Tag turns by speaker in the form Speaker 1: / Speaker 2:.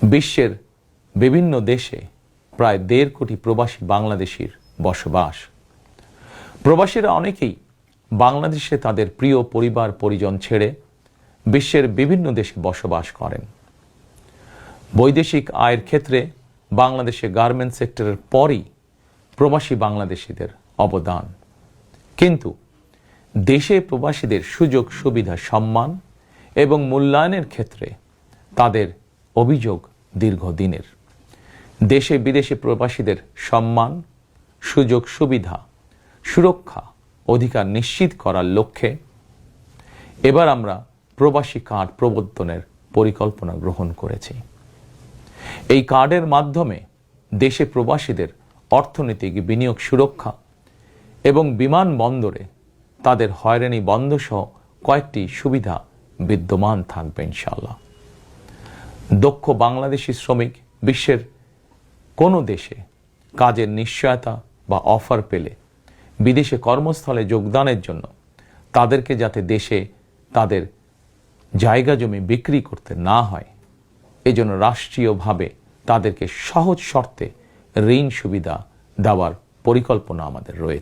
Speaker 1: বিশ্বের বিভিন্ন দেশে প্রায় 1.5 কোটি প্রবাসী বাংলাদেশির বসবাস। প্রবাসীরা অনেকেই বাংলাদেশে তাদের প্রিয় পরিবার পরিজন ছেড়ে বিশ্বের বিভিন্ন দেশে বসবাস করেন। বৈদেশিক আয়ের ক্ষেত্রে বাংলাদেশে গার্মেন্টস সেক্টরের পরই প্রবাসী বাংলাদেশিদের অবদান। কিন্তু দেশে প্রবাসীদের সুযোগ সুবিধা, সম্মান এবং মূল্যায়নের ক্ষেত্রে তাদের অভিযোগ দীর্ঘদিনের। দেশে বিদেশে প্রবাসীদের সম্মান, সুযোগ সুবিধা, সুরক্ষা, অধিকার নিশ্চিত করার লক্ষ্যে এবার আমরা প্রবাসী কার্ড প্রবর্তনের পরিকল্পনা গ্রহণ করেছি। এই কার্ডের মাধ্যমে দেশে প্রবাসীদের অর্থনৈতিক বিনিয়োগ সুরক্ষা এবং বিমানবন্দরে তাদের হয়রানি বন্ধ সহ কয়েকটি সুবিধা বিদ্যমান থাকবে ইনশাআল্লাহ। দক্ষ বাংলাদেশি শ্রমিক বিশ্বের কোনো দেশে কাজের নিশ্চয়তা বা অফার পেলে বিদেশে কর্মস্থলে যোগদানের জন্য তাদেরকে যাতে দেশে তাদের জায়গা জমি বিক্রি করতে না হয়, এজন্য রাষ্ট্রীয়ভাবে তাদেরকে সহজ শর্তে ঋণ সুবিধা দেওয়ার পরিকল্পনা আমাদের রয়েছে।